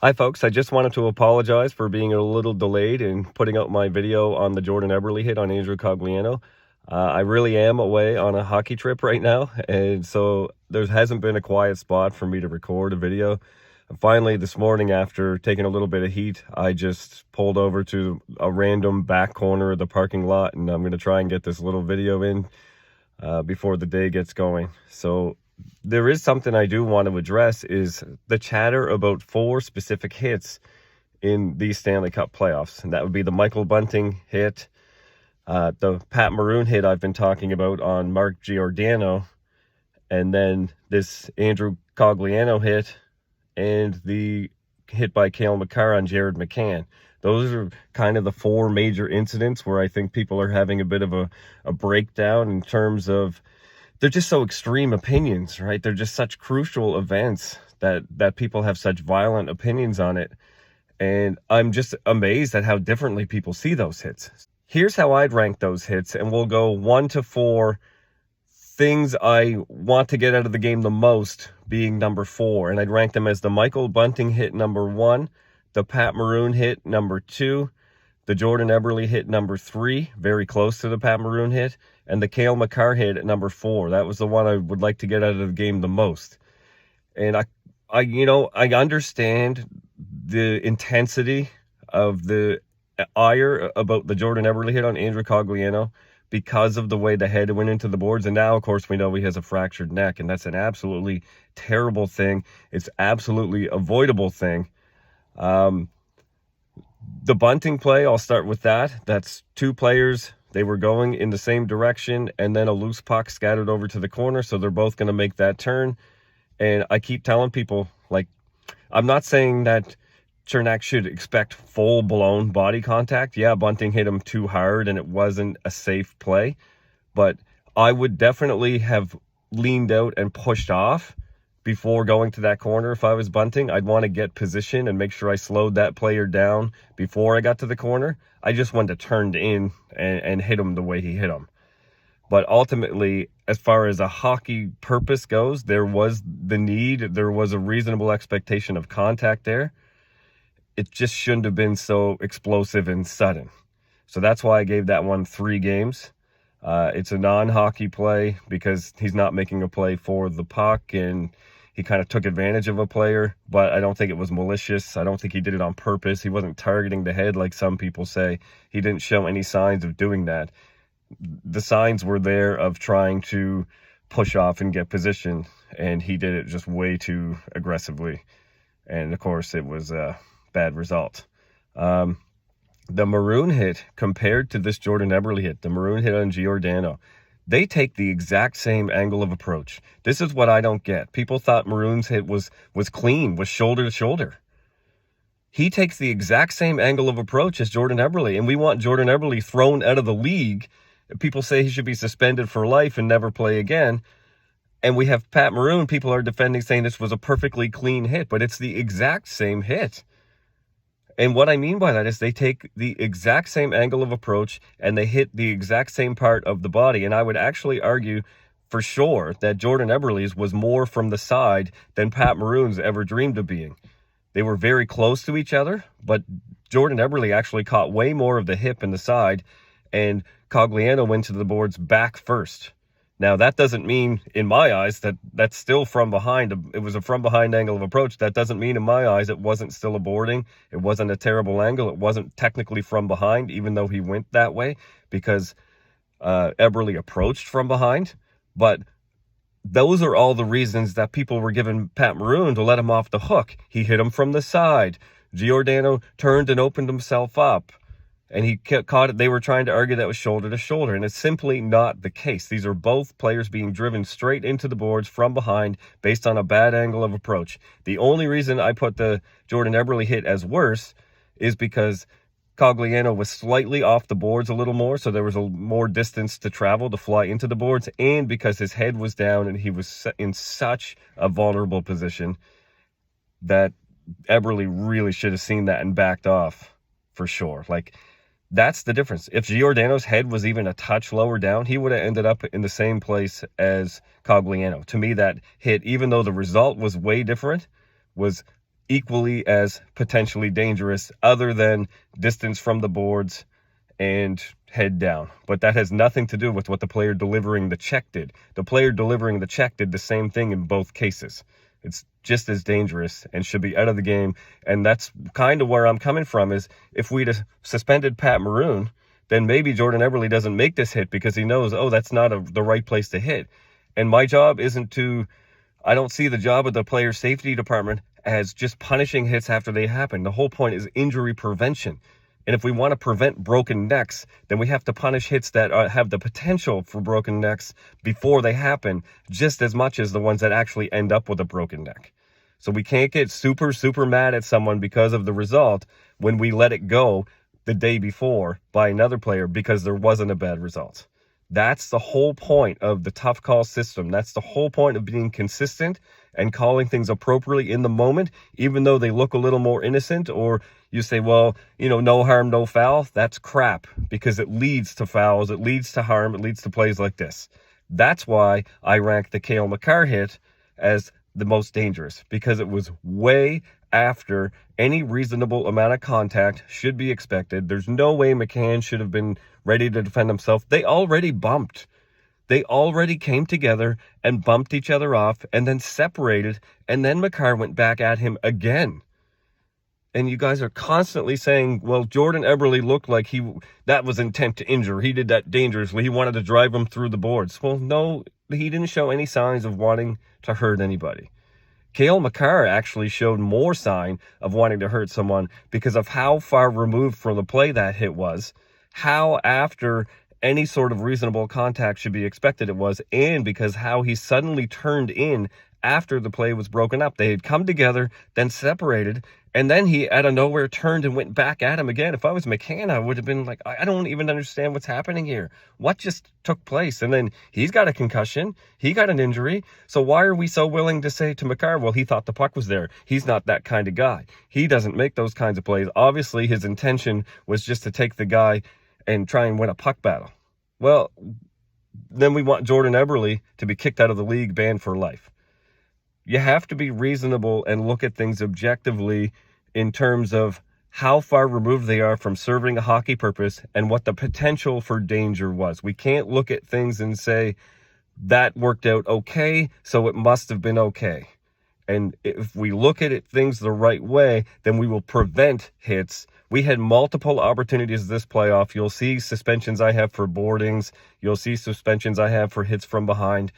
Hi folks, I just wanted to apologize for being a little delayed in putting out my video on the Jordan Eberle hit on Andrew Cogliano. I really am away on a hockey trip right now, and so there hasn't been a quiet spot for me to record a video. And finally, this morning, after taking a little bit of heat, I just pulled over to a random back corner of the parking lot, and I'm going to try and get this little video in before the day gets going. So there is something I do want to address, is the chatter about 4 specific hits in these Stanley Cup playoffs. And that would be the Michael Bunting hit, the Pat Maroon hit I've been talking about on Mark Giordano, and then this Andrew Cogliano hit, and the hit by Cale Makar on Jared McCann. Those are kind of the 4 major incidents where I think people are having a bit of a breakdown in terms of they're just so extreme opinions, right? They're just such crucial events that people have such violent opinions on it. And I'm just amazed at how differently people see those hits. Here's how I'd rank those hits, and we'll go 1 to 4 things I want to get out of the game the most being number 4. And I'd rank them as the Michael Bunting hit number 1, the Pat Maroon hit number 2, the Jordan Eberle hit number 3, very close to the Pat Maroon hit, and the Cale Makar hit at number 4. That was the one I would like to get out of the game the most. And I understand the intensity of the ire about the Jordan Eberle hit on Andrew Cogliano because of the way the head went into the boards. And now, of course, we know he has a fractured neck, and that's an absolutely terrible thing. It's absolutely avoidable thing. The Bunting play, I'll start with that. That's 2 players. They were going in the same direction, and then a loose puck scattered over to the corner, so they're both going to make that turn. And I keep telling people, like, I'm not saying that Cernak should expect full-blown body contact. Yeah, Bunting hit him too hard, and it wasn't a safe play. But I would definitely have leaned out and pushed off before going to that corner. If I was Bunting, I'd want to get position and make sure I slowed that player down before I got to the corner. I just wanted to turn in and hit him the way he hit him. But ultimately, as far as a hockey purpose goes, there was the need, there was a reasonable expectation of contact there. It just shouldn't have been so explosive and sudden. So that's why I gave that one 3 games. It's a non-hockey play because he's not making a play for the puck, and he kind of took advantage of a player, but I don't think it was malicious. I don't think he did it on purpose. He wasn't targeting the head like some people say. He didn't show any signs of doing that. The signs were there of trying to push off and get position, and he did it just way too aggressively. And of course, it was a bad result. The Maroon hit, compared to this Jordan Eberle hit, the Maroon hit on Giordano, they take the exact same angle of approach. This is what I don't get. People thought Maroon's hit was clean, was shoulder to shoulder. He takes the exact same angle of approach as Jordan Eberle, and we want Jordan Eberle thrown out of the league. People say he should be suspended for life and never play again. And we have Pat Maroon, people are defending, saying this was a perfectly clean hit, but it's the exact same hit. And what I mean by that is they take the exact same angle of approach and they hit the exact same part of the body. And I would actually argue for sure that Jordan Eberle's was more from the side than Pat Maroon's ever dreamed of being. They were very close to each other, but Jordan Eberle actually caught way more of the hip and the side, and Cogliano went to the boards back first. Now, that doesn't mean, in my eyes, that that's still from behind. It was a from-behind angle of approach. That doesn't mean, in my eyes, it wasn't still a boarding. It wasn't a terrible angle. It wasn't technically from behind, even though he went that way, because Eberle approached from behind. But those are all the reasons that people were giving Pat Maroon to let him off the hook. He hit him from the side. Giordano turned and opened himself up, and he caught it. They were trying to argue that was shoulder to shoulder, and it's simply not the case. These are both players being driven straight into the boards from behind based on a bad angle of approach. The only reason I put the Jordan Eberle hit as worse is because Cogliano was slightly off the boards a little more, so there was a more distance to travel to fly into the boards, and because his head was down and he was in such a vulnerable position that Eberle really should have seen that and backed off for sure. Like, that's the difference. If Giordano's head was even a touch lower down, he would have ended up in the same place as Cogliano. To me, that hit, even though the result was way different, was equally as potentially dangerous, other than distance from the boards and head down. But that has nothing to do with what the player delivering the check did. The player delivering the check did the same thing in both cases. It's just as dangerous and should be out of the game. And that's kind of where I'm coming from, is if we'd have suspended Pat Maroon, then maybe Jordan Eberle doesn't make this hit because he knows, oh, that's not the right place to hit. And my job isn't to, I don't see the job of the player safety department as just punishing hits after they happen. The whole point is injury prevention. And if we want to prevent broken necks, then we have to punish hits that have the potential for broken necks before they happen, just as much as the ones that actually end up with a broken neck. So we can't get super, super mad at someone because of the result when we let it go the day before by another player because there wasn't a bad result. That's the whole point of the tough call system. That's the whole point of being consistent and calling things appropriately in the moment, even though they look a little more innocent. Or you say, well, no harm, no foul. That's crap, because it leads to fouls. It leads to harm. It leads to plays like this. That's why I rank the Cale Makar hit as the most dangerous, because it was way after any reasonable amount of contact should be expected. There's no way McCann should have been ready to defend himself. They already bumped. They already came together and bumped each other off and then separated, and then Makar went back at him again. And you guys are constantly saying, well, Jordan Eberle looked like that was intent to injure. He did that dangerously. He wanted to drive him through the boards. Well, no, he didn't show any signs of wanting to hurt anybody. Cale Makar actually showed more sign of wanting to hurt someone because of how far removed from the play that hit was, how after any sort of reasonable contact should be expected it was, and because how he suddenly turned in after the play was broken up. They had come together, then separated, and then he out of nowhere turned and went back at him again. If I was McCann, I would have been like, I don't even understand what's happening here. What just took place? And then he's got a concussion. He got an injury. So why are we so willing to say to Makar, well, he thought the puck was there. He's not that kind of guy. He doesn't make those kinds of plays. Obviously, his intention was just to take the guy and try and win a puck battle. Well, then we want Jordan Eberle to be kicked out of the league, banned for life. You have to be reasonable and look at things objectively in terms of how far removed they are from serving a hockey purpose and what the potential for danger was. We can't look at things and say, that worked out okay, so it must have been okay. And if we look at things the right way, then we will prevent hits. We had multiple opportunities this playoff. You'll see suspensions I have for boardings. You'll see suspensions I have for hits from behind.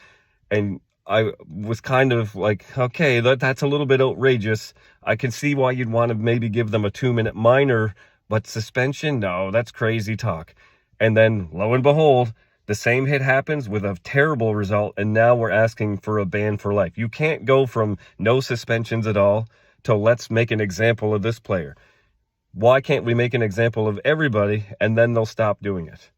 And I was kind of like, okay, that's a little bit outrageous. I can see why you'd want to maybe give them a 2-minute minor, but suspension? No, that's crazy talk. And then, lo and behold, the same hit happens with a terrible result, and now we're asking for a ban for life. You can't go from no suspensions at all to let's make an example of this player. Why can't we make an example of everybody, and then they'll stop doing it?